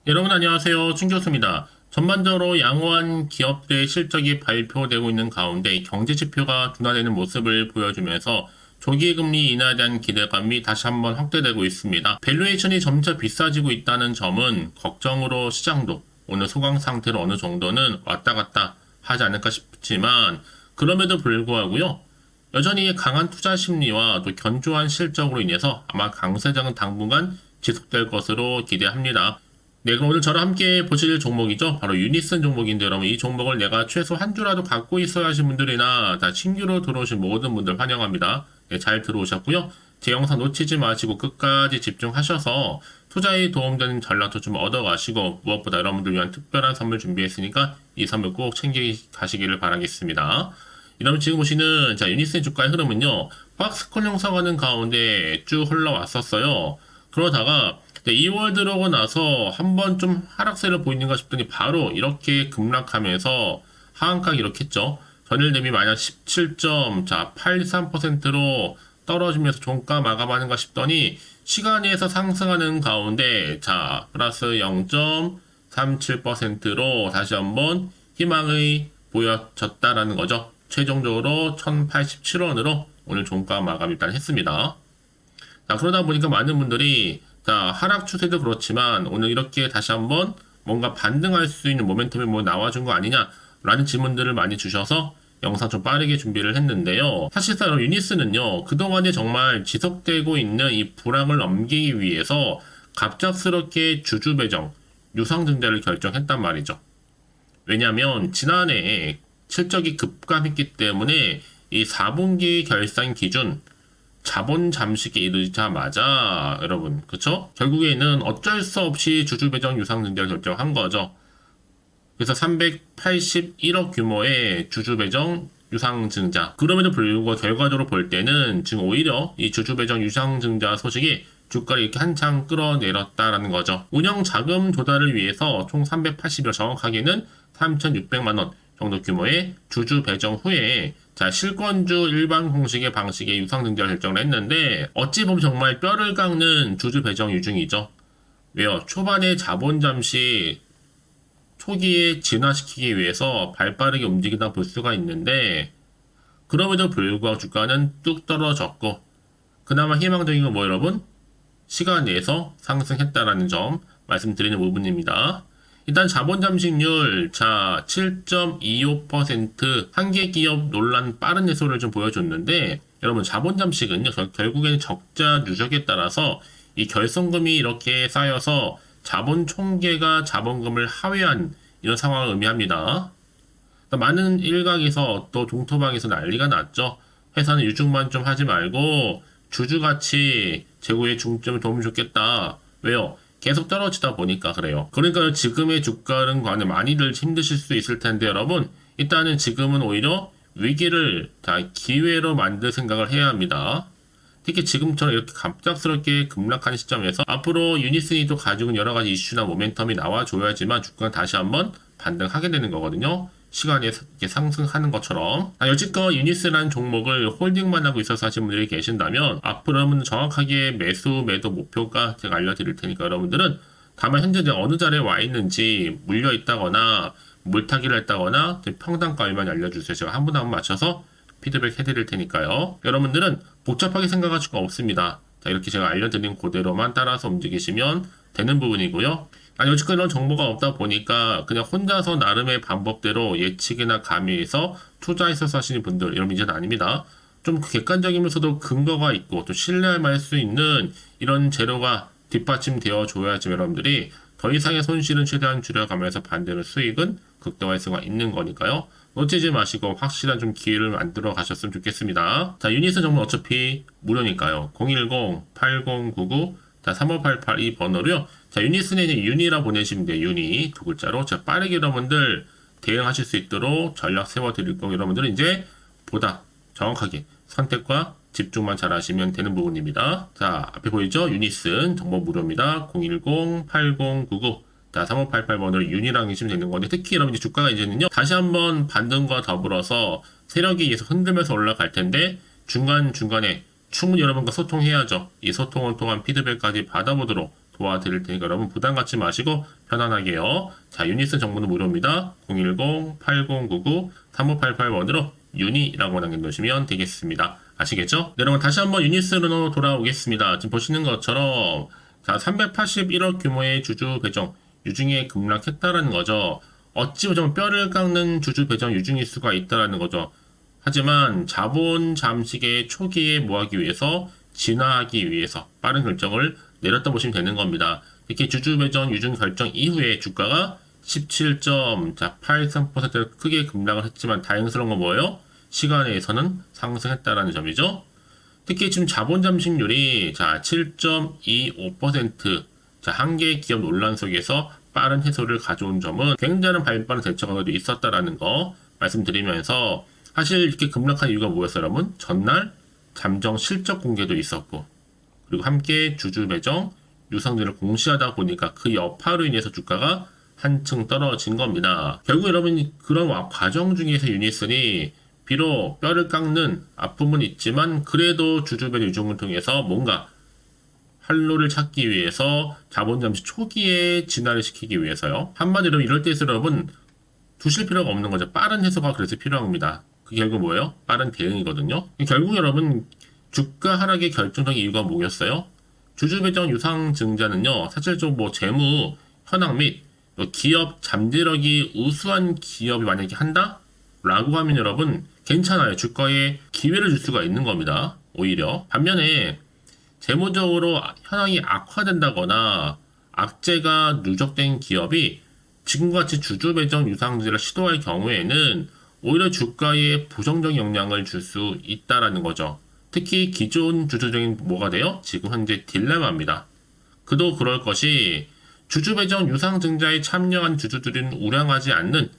여러분 안녕하세요. 춘 교수입니다. 전반적으로 양호한 기업들의 실적이 발표되고 있는 가운데 경제 지표가 둔화되는 모습을 보여주면서 조기 금리 인하에 대한 기대감이 다시 한번 확대되고 있습니다. 밸류에이션이 점차 비싸지고 있다는 점은 걱정으로 시장도 오늘 소강 상태로 어느 정도는 왔다 갔다 하지 않을까 싶지만 그럼에도 불구하고요. 여전히 강한 투자 심리와 또 견조한 실적으로 인해서 아마 강세장은 당분간 지속될 것으로 기대합니다. 네, 그럼 오늘 저랑 함께 보실 종목이죠. 바로 유니슨 종목인데 여러분 이 종목을 내가 최소 한 주라도 갖고 있어야 하신 분들이나 다 신규로 들어오신 모든 분들 환영합니다. 네, 잘 들어오셨고요. 제 영상 놓치지 마시고 끝까지 집중하셔서 투자에 도움되는 전략도 좀 얻어가시고 무엇보다 여러분들 위한 특별한 선물 준비했으니까 이 선물 꼭 챙겨가시기를 바라겠습니다. 이러면 지금 보시는 유니슨 주가의 흐름은요. 박스권 형성하는 가운데 쭉 흘러왔었어요. 그러다가 2월 들어오고 나서 한번 좀 하락세를 보이는가 싶더니 바로 이렇게 급락하면서 하한가 이렇게 했죠. 전일 대비 마이너스 17.83%로 떨어지면서 종가 마감하는가 싶더니 시간에서 상승하는 가운데 플러스 0.37%로 다시 한번 희망이 보여졌다라는 거죠. 최종적으로 1087원으로 오늘 종가 마감 일단 했습니다. 그러다 보니까 많은 분들이 하락 추세도 그렇지만 오늘 이렇게 다시 한번 뭔가 반등할 수 있는 모멘텀이 뭐 나와준 거 아니냐라는 질문들을 많이 주셔서 영상 좀 빠르게 준비를 했는데요. 사실상 유니스는요, 그동안에 정말 지속되고 있는 이 불황을 넘기기 위해서 갑작스럽게 주주 배정, 유상증자를 결정했단 말이죠. 왜냐하면 지난해 실적이 급감했기 때문에 이 4분기 결산 기준 자본 잠식에 이르자마자 여러분 그쵸? 결국에는 어쩔 수 없이 주주 배정 유상 증자를 결정한 거죠. 그래서 381억 규모의 주주 배정 유상 증자. 그럼에도 불구하고 결과적으로 볼 때는 지금 오히려 이 주주 배정 유상 증자 소식이 주가를 이렇게 한창 끌어내렸다라는 거죠. 운영 자금 조달을 위해서 총 380여 정확하게는 3,600만 원 정도 규모의 주주 배정 후에 실권주 일반 공식의 방식의 유상증자 결정을 했는데 어찌 보면 정말 뼈를 깎는 주주 배정 유중이죠. 왜요? 초반에 자본 잠시 초기에 진화시키기 위해서 발빠르게 움직이다 볼 수가 있는데 그럼에도 불구하고 주가는 뚝 떨어졌고 그나마 희망적인 건 뭐 여러분? 시간 내에서 상승했다라는 점 말씀드리는 부분입니다. 일단 자본 잠식률 7.25% 한계 기업 논란 빠른 해소를 좀 보여줬는데 여러분 자본 잠식은요 결국에는 적자 누적에 따라서 이 결손금이 이렇게 쌓여서 자본 총계가 자본금을 하회한 이런 상황을 의미합니다. 많은 일각에서 또 동토방에서 난리가 났죠. 회사는 유증만 좀 하지 말고 주주가치 제고에 중점을 두면 좋겠다. 왜요? 계속 떨어지다 보니까 그래요. 그러니까 지금의 주가는 관해 많이들 힘드실 수 있을 텐데 여러분 일단은 지금은 오히려 위기를 기회로 만들 생각을 해야 합니다. 특히 지금처럼 이렇게 갑작스럽게 급락하는 시점에서 앞으로 유니슨이 가지고 있는 여러 가지 이슈나 모멘텀이 나와줘야지만 주가가 다시 한번 반등하게 되는 거거든요. 시간에 이렇게 상승하는 것처럼. 여지껏 유니스라는 종목을 홀딩만 하고 있어서 하신 분들이 계신다면 앞으로 여러분 정확하게 매수 매도 목표가 제가 알려드릴 테니까 여러분들은 다만 현재 어느 자리에 와 있는지 물려 있다거나 물타기를 했다거나 평단가위만 알려주세요. 제가 한 분 한 분 맞춰서 피드백 해드릴 테니까요. 여러분들은 복잡하게 생각하실 거 없습니다. 이렇게 제가 알려드린 그대로만 따라서 움직이시면 되는 부분이고요. 여지껏 이런 정보가 없다 보니까 그냥 혼자서 나름의 방법대로 예측이나 가미해서 투자했어서 하시는 분들 이런 문제는 아닙니다. 좀 객관적이면서도 근거가 있고 또 신뢰할 만할 수 있는 이런 재료가 뒷받침되어 줘야지 여러분들이 더 이상의 손실은 최대한 줄여가면서 반대로 수익은 극대화할 수가 있는 거니까요. 놓치지 마시고 확실한 좀 기회를 만들어 가셨으면 좋겠습니다. 유니스 정보 어차피 무료니까요. 010-8099 3588 이 번호로요. 유니슨에 이제 유니라 보내시면 돼요. 유니 두 글자로. 빠르게 여러분들 대응하실 수 있도록 전략 세워드릴 거고 여러분들은 이제 보다 정확하게 선택과 집중만 잘 하시면 되는 부분입니다. 앞에 보이죠? 유니슨 정보 무료입니다. 010-8099 3588번으로 유니랑 계시면 되는 건데 특히 여러분 주가가 이제는요 다시 한번 반등과 더불어서 세력이 계속 흔들면서 올라갈 텐데 중간중간에 충분히 여러분과 소통해야죠. 이 소통을 통한 피드백까지 받아보도록 도와드릴 테니까 여러분 부담 갖지 마시고 편안하게요. 자, 유니슨 정보는 무료입니다. 010-8099-3588번으로 유니라고 남겨놓으시면 되겠습니다. 아시겠죠? 네, 여러분 다시 한번 유니슨으로 돌아오겠습니다. 지금 보시는 것처럼 자, 381억 규모의 주주 배정 유증에 급락했다라는 거죠. 어찌 보자면 뼈를 깎는 주주 배정 유증일 수가 있다라는 거죠. 하지만 자본 잠식의 초기에 뭐하기 위해서 진화하기 위해서 빠른 결정을 내렸다 보시면 되는 겁니다. 이렇게 주주 배정 유증 결정 이후에 주가가 17.83%를 크게 급락을 했지만 다행스러운 건 뭐예요? 시간에서는 상승했다라는 점이죠. 특히 지금 자본 잠식률이 자 7.25% 자, 한 개의 기업 논란 속에서 빠른 해소를 가져온 점은 굉장한 발빠른 대처가 있었다라는 거 말씀드리면서 사실 이렇게 급락한 이유가 뭐였어요, 여러분? 전날 잠정 실적 공개도 있었고 그리고 함께 주주 배정 유상증을 공시하다 보니까 그 여파로 인해서 주가가 한층 떨어진 겁니다. 결국 여러분 그런 과정 중에서 유니슨이 비록 뼈를 깎는 아픔은 있지만 그래도 주주 배정 유증을 통해서 뭔가 활로를 찾기 위해서 자본 잠시 초기에 진화를 시키기 위해서요. 한마디로 이럴 때일수록 여러분 두실 필요가 없는 거죠. 빠른 해소가 그래서 필요한 겁니다. 그게 결국 뭐예요? 빠른 대응이거든요. 결국 여러분 주가 하락의 결정적인 이유가 뭐였어요? 주주 배정 유상증자는요. 사실적으로 뭐 재무 현황 및 기업 잠재력이 우수한 기업이 만약에 한다? 라고 하면 여러분 괜찮아요. 주가에 기회를 줄 수가 있는 겁니다. 오히려 반면에 재무적으로 현황이 악화된다거나 악재가 누적된 기업이 지금과 같이 주주 배정 유상증자를 시도할 경우에는 오히려 주가에 부정적 영향을 줄 수 있다라는 거죠. 특히 기존 주주적인 뭐가 돼요? 지금 현재 딜레마입니다. 그도 그럴 것이 주주 배정 유상증자에 참여한 주주들은 우량하지 않는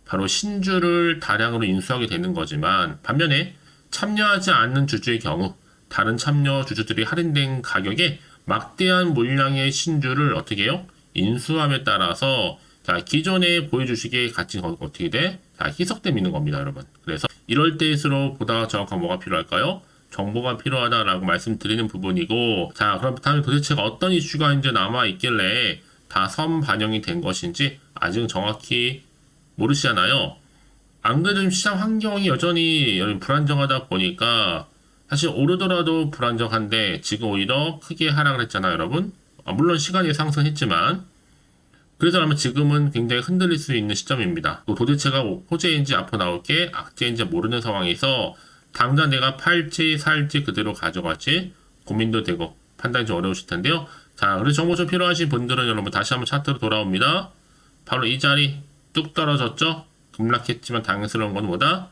바로 신주를 다량으로 인수하게 되는 거지만 반면에 참여하지 않는 주주의 경우 다른 참여 주주들이 할인된 가격에 막대한 물량의 신주를 어떻게 해요? 인수함에 따라서 자, 기존의 보유주식의 가치가 어떻게 돼? 자, 희석되는 겁니다, 여러분. 그래서 이럴 때일수록 보다 정확한 뭐가 필요할까요? 정보가 필요하다라고 말씀드리는 부분이고 자, 그럼 다음에 도대체 어떤 이슈가 이제 남아있길래 다 선반영이 된 것인지 아직은 정확히 모르시잖아요. 안 그래도 지금 시장 환경이 여전히 불안정하다 보니까 사실 오르더라도 불안정한데 지금 오히려 크게 하락을 했잖아요, 여러분. 물론 시간이 상승했지만 그래서 아마 지금은 굉장히 흔들릴 수 있는 시점입니다. 또 도대체가 호재인지 앞으로 나올 게 악재인지 모르는 상황에서 당장 내가 팔지 살지 그대로 가져갈지 고민도 되고 판단이 좀 어려우실 텐데요. 자, 그래서 정보 좀 필요하신 분들은 여러분 다시 한번 차트로 돌아옵니다. 바로 이 자리 뚝 떨어졌죠? 급락했지만 당연스러운 건 뭐다?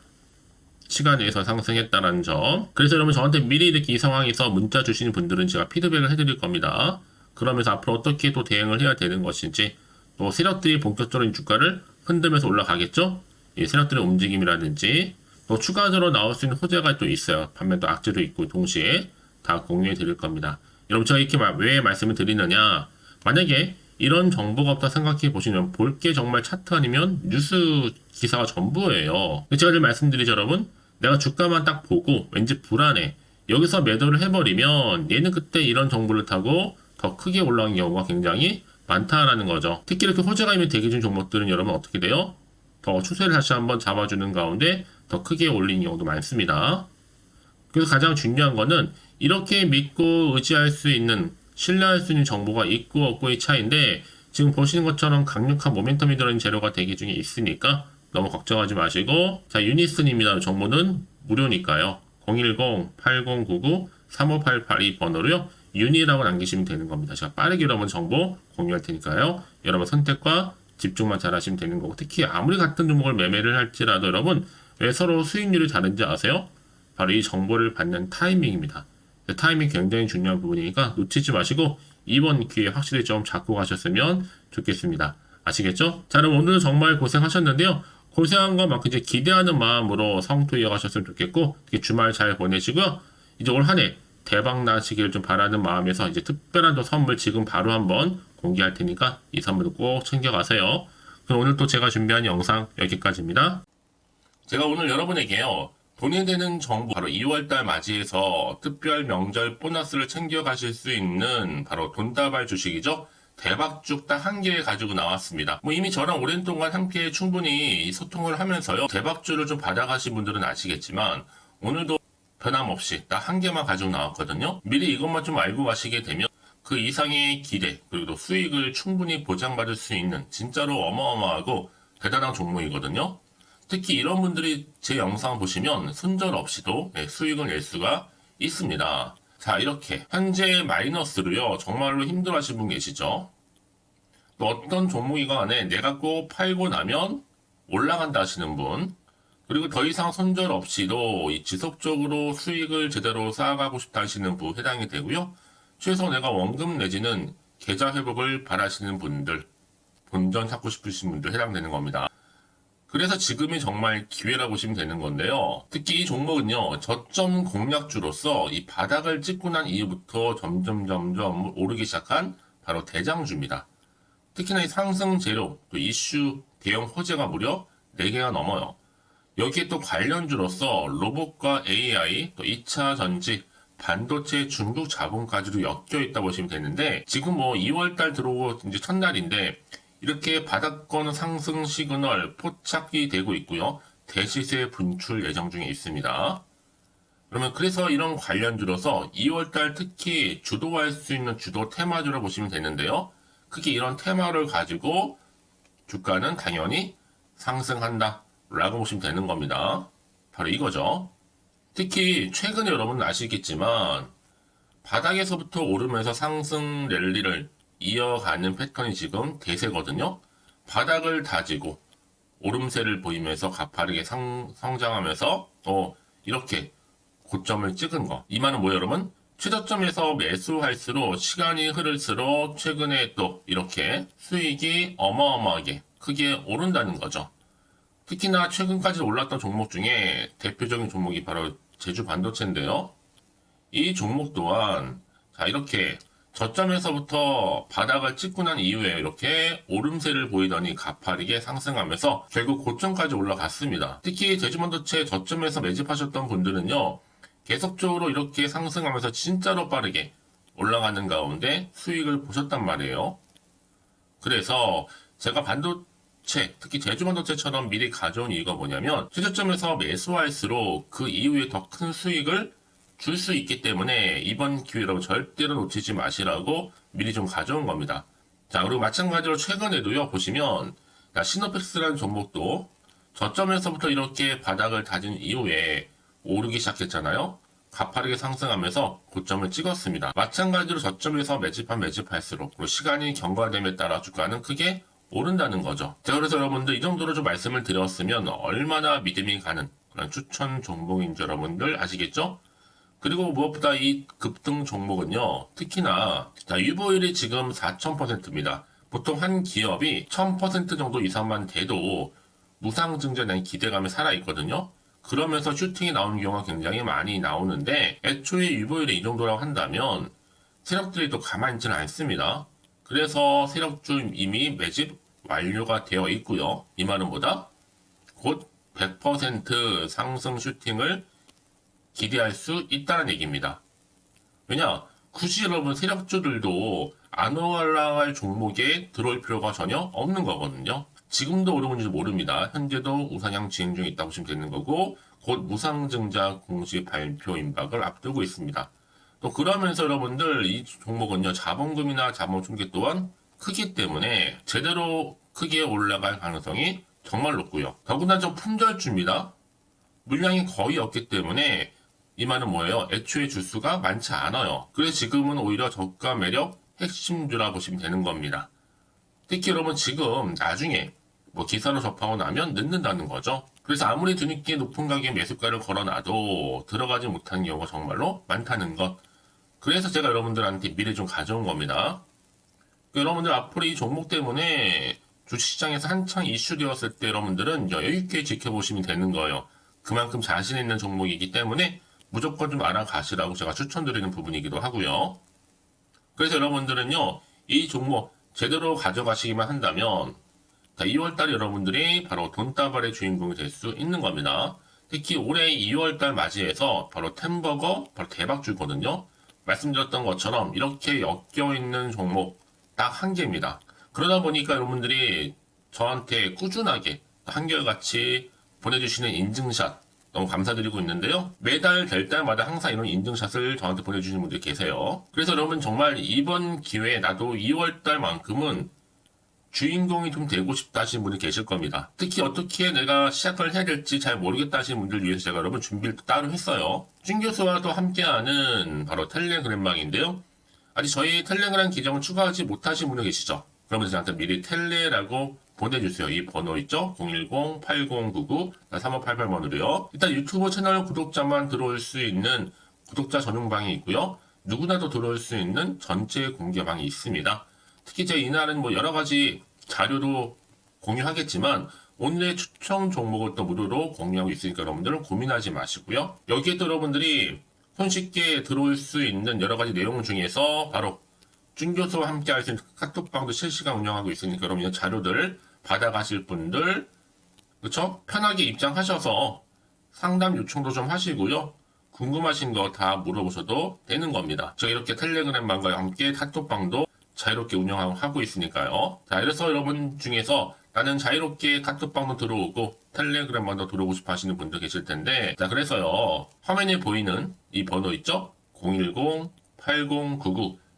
시간 내에서 상승했다는 점. 그래서 여러분 저한테 미리 이렇게 이 상황에서 문자 주시는 분들은 제가 피드백을 해드릴 겁니다. 그러면서 앞으로 어떻게 또 대응을 해야 되는 것인지 또 세력들이 본격적으로 주가를 흔들면서 올라가겠죠? 이 세력들의 움직임이라든지 또 추가적으로 나올 수 있는 호재가 또 있어요. 반면 또 악재도 있고 동시에 다 공유해 드릴 겁니다. 여러분 제가 이렇게 왜 말씀을 드리느냐 만약에 이런 정보가 없다 생각해 보시면 볼 게 정말 차트 아니면 뉴스 기사가 전부예요. 제가 지금 말씀드리죠 여러분 내가 주가만 딱 보고 왠지 불안해 여기서 매도를 해버리면 얘는 그때 이런 정보를 타고 더 크게 올라간 경우가 굉장히 많다라는 거죠. 특히 이렇게 호재가 있는 대기 중 종목들은 여러분 어떻게 돼요? 더 추세를 다시 한번 잡아주는 가운데 더 크게 올리는 경우도 많습니다. 그래서 가장 중요한 거는 이렇게 믿고 의지할 수 있는 신뢰할 수 있는 정보가 있고 없고의 차이인데 지금 보시는 것처럼 강력한 모멘텀이 들어있는 재료가 대기 중에 있으니까 너무 걱정하지 마시고 자 유니슨입니다. 정보는 무료니까요. 010-8099-35882번호로요. 유니라고 남기시면 되는 겁니다. 제가 빠르게 여러분 정보 공유할 테니까요. 여러분 선택과 집중만 잘 하시면 되는 거고 특히 아무리 같은 종목을 매매를 할지라도 여러분 왜 서로 수익률이 다른지 아세요? 바로 이 정보를 받는 타이밍입니다. 타이밍이 굉장히 중요한 부분이니까 놓치지 마시고 이번 기회에 확실히 좀 잡고 가셨으면 좋겠습니다. 아시겠죠? 자 그럼 오늘은 정말 고생하셨는데요. 고생한 것만큼 이제 기대하는 마음으로 성투 이어가셨으면 좋겠고 주말 잘 보내시고요. 이제 올 한 해 대박 나시길 좀 바라는 마음에서 이제 특별한 또 선물 지금 바로 한번 공개할 테니까 이 선물도 꼭 챙겨가세요. 그럼 오늘 또 제가 준비한 영상 여기까지입니다. 제가 오늘 여러분에게요. 돈이 되는 정보, 바로 2월달 맞이해서 특별 명절 보너스를 챙겨가실 수 있는 바로 돈다발 주식이죠. 대박죽 딱 한 개 가지고 나왔습니다. 뭐 이미 저랑 오랜 동안 함께 충분히 소통을 하면서요. 대박주를 좀 받아가신 분들은 아시겠지만 오늘도 변함없이 딱 한 개만 가지고 나왔거든요. 미리 이것만 좀 알고 가시게 되면 그 이상의 기대 그리고 또 수익을 충분히 보장받을 수 있는 진짜로 어마어마하고 대단한 종목이거든요. 특히 이런 분들이 제 영상 보시면 손절 없이도 수익을 낼 수가 있습니다. 자, 이렇게 현재 마이너스로요. 정말로 힘들어하시는 분 계시죠? 또 어떤 종목이간에 내가 꼭 팔고 나면 올라간다 하시는 분, 그리고 더 이상 손절 없이도 지속적으로 수익을 제대로 쌓아가고 싶다 하시는 분 해당이 되고요. 최소 내가 원금 내지는 계좌 회복을 바라시는 분들, 본전 찾고 싶으신 분들 해당되는 겁니다. 그래서 지금이 정말 기회라고 보시면 되는 건데요. 특히 이 종목은요, 저점 공략주로서 이 바닥을 찍고 난 이후부터 점점 오르기 시작한 바로 대장주입니다. 특히나 이 상승 재료, 또 이슈, 대형 호재가 무려 4개가 넘어요. 여기에 또 관련주로서 로봇과 AI, 또 2차 전지, 반도체 중국 자본까지도 엮여 있다 보시면 되는데, 지금 뭐 2월달 들어오고 이제 첫날인데, 이렇게 바닥권 상승 시그널 포착이 되고 있고요. 대시세 분출 예정 중에 있습니다. 그러면 그래서 이런 관련주로서 2월달 특히 주도할 수 있는 주도 테마주로 보시면 되는데요. 크게 이런 테마를 가지고 주가는 당연히 상승한다 라고 보시면 되는 겁니다. 바로 이거죠. 특히 최근에 여러분은 아시겠지만 바닥에서부터 오르면서 상승 랠리를 이어가는 패턴이 지금 대세거든요. 바닥을 다지고 오름세를 보이면서 가파르게 성장하면서 이렇게 고점을 찍은 거. 이 말은 뭐예요, 여러분? 최저점에서 매수할수록 시간이 흐를수록 최근에 또 이렇게 수익이 어마어마하게 크게 오른다는 거죠. 특히나 최근까지 올랐던 종목 중에 대표적인 종목이 바로 제주 반도체인데요. 이 종목 또한 자 이렇게 저점에서부터 바닥을 찍고 난 이후에 이렇게 오름세를 보이더니 가파르게 상승하면서 결국 고점까지 올라갔습니다. 특히 제주반도체 저점에서 매집하셨던 분들은요. 계속적으로 이렇게 상승하면서 진짜로 빠르게 올라가는 가운데 수익을 보셨단 말이에요. 그래서 제가 반도체, 특히 제주반도체처럼 미리 가져온 이유가 뭐냐면 최저점에서 매수할수록 그 이후에 더 큰 수익을 줄 수 있기 때문에 이번 기회로 절대로 놓치지 마시라고 미리 좀 가져온 겁니다. 자, 그리고 마찬가지로 최근에도요, 보시면, 시노펙스라는 종목도 저점에서부터 이렇게 바닥을 다진 이후에 오르기 시작했잖아요. 가파르게 상승하면서 고점을 찍었습니다. 마찬가지로 저점에서 매집할수록 그리고 시간이 경과됨에 따라 주가는 크게 오른다는 거죠. 자, 그래서 여러분들 이 정도로 좀 말씀을 드렸으면 얼마나 믿음이 가는 그런 추천 종목인지 여러분들 아시겠죠? 그리고 무엇보다 이 급등 종목은요, 특히나, 유보율이 지금 4000%입니다. 보통 한 기업이 1000% 정도 이상만 돼도 무상증자에 대한 기대감이 살아있거든요. 그러면서 슈팅이 나오는 경우가 굉장히 많이 나오는데, 애초에 유보율이 이 정도라고 한다면, 세력들이 또 가만히 있지는 않습니다. 그래서 세력주 이미 매집 완료가 되어 있고요. 이 말은 뭐다? 곧 100% 상승 슈팅을 기대할 수 있다는 얘기입니다. 왜냐? 굳이 여러분 세력주들도 안 올라갈 종목에 들어올 필요가 전혀 없는 거거든요. 지금도 오르고 있는지 모릅니다. 현재도 우상향 진행 중에 있다고 보시면 되는 거고 곧 무상증자 공시 발표 임박을 앞두고 있습니다. 또 그러면서 여러분들 이 종목은요. 자본금이나 자본 총계 또한 크기 때문에 제대로 크게 올라갈 가능성이 정말 높고요. 더구나 좀 품절주입니다. 물량이 거의 없기 때문에 이 말은 뭐예요? 애초에 주수가 많지 않아요. 그래서 지금은 오히려 저가 매력 핵심주라 보시면 되는 겁니다. 특히 여러분 지금 나중에 뭐 기사로 접하고 나면 늦는다는 거죠. 그래서 아무리 뒤늦게 높은 가격에 매수가를 걸어놔도 들어가지 못하는 경우가 정말로 많다는 것. 그래서 제가 여러분들한테 미리 좀 가져온 겁니다. 여러분들 앞으로 이 종목 때문에 주식시장에서 한창 이슈되었을 때 여러분들은 여유있게 지켜보시면 되는 거예요. 그만큼 자신 있는 종목이기 때문에 무조건 좀 알아가시라고 제가 추천드리는 부분이기도 하고요. 그래서 여러분들은요, 이 종목 제대로 가져가시기만 한다면 2월달에 여러분들이 바로 돈다발의 주인공이 될 수 있는 겁니다. 특히 올해 2월달 맞이해서 바로 템버거 바로 대박주거든요. 말씀드렸던 것처럼 이렇게 엮여있는 종목 딱 한 개입니다. 그러다 보니까 여러분들이 저한테 꾸준하게 한결같이 보내주시는 인증샷 너무 감사드리고 있는데요. 매달 될 때마다 항상 이런 인증샷을 저한테 보내주시는 분들이 계세요. 그래서 여러분 정말 이번 기회에 나도 2월달만큼은 주인공이 좀 되고 싶다 하시는 분이 계실 겁니다. 특히 어떻게 내가 시작을 해야 될지 잘 모르겠다 하시는 분들 위해서 제가 여러분 준비를 따로 했어요. 준 교수와도 함께하는 바로 텔레그램방인데요. 아직 저희 텔레그램 계정을 추가하지 못하신 분이 계시죠? 그러면 저한테 미리 텔레라고 보내주세요. 이 번호 있죠? 010-8099-3588번으로요. 일단 유튜브 채널 구독자만 들어올 수 있는 구독자 전용방이 있고요. 누구나도 들어올 수 있는 전체 공개방이 있습니다. 특히 제 이날은 뭐 여러 가지 자료도 공유하겠지만 오늘의 추천 종목을 또 무료로 공유하고 있으니까 여러분들은 고민하지 마시고요. 여기에 또 여러분들이 손쉽게 들어올 수 있는 여러 가지 내용 중에서 바로 준 교수와 함께 할 수 있는 카톡방도 실시간 운영하고 있으니까 여러분 이 자료들 받아가실 분들 그렇죠? 편하게 입장하셔서 상담 요청도 좀 하시고요. 궁금하신 거 다 물어보셔도 되는 겁니다. 제가 이렇게 텔레그램방과 함께 카톡방도 자유롭게 운영하고 있으니까요. 자, 그래서 여러분 중에서 나는 자유롭게 카톡방도 들어오고 텔레그램방도 들어오고 싶어 하시는 분들 계실 텐데, 자, 그래서요. 화면에 보이는 이 번호 있죠?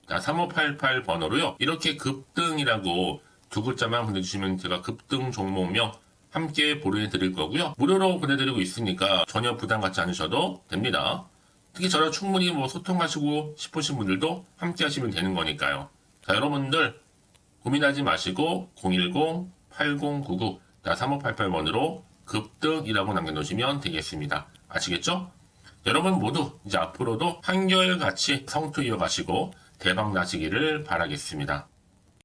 010-8099-3588 번호로요. 이렇게 급등이라고 두 글자만 보내주시면 제가 급등 종목명 함께 보내드릴 거고요. 무료로 보내드리고 있으니까 전혀 부담 갖지 않으셔도 됩니다. 특히 저랑 충분히 뭐 소통하시고 싶으신 분들도 함께 하시면 되는 거니까요. 자, 여러분들 고민하지 마시고 010-8099-3588번으로 급등이라고 남겨놓으시면 되겠습니다. 아시겠죠? 여러분 모두 이제 앞으로도 한결같이 성투 이어가시고 대박 나시기를 바라겠습니다.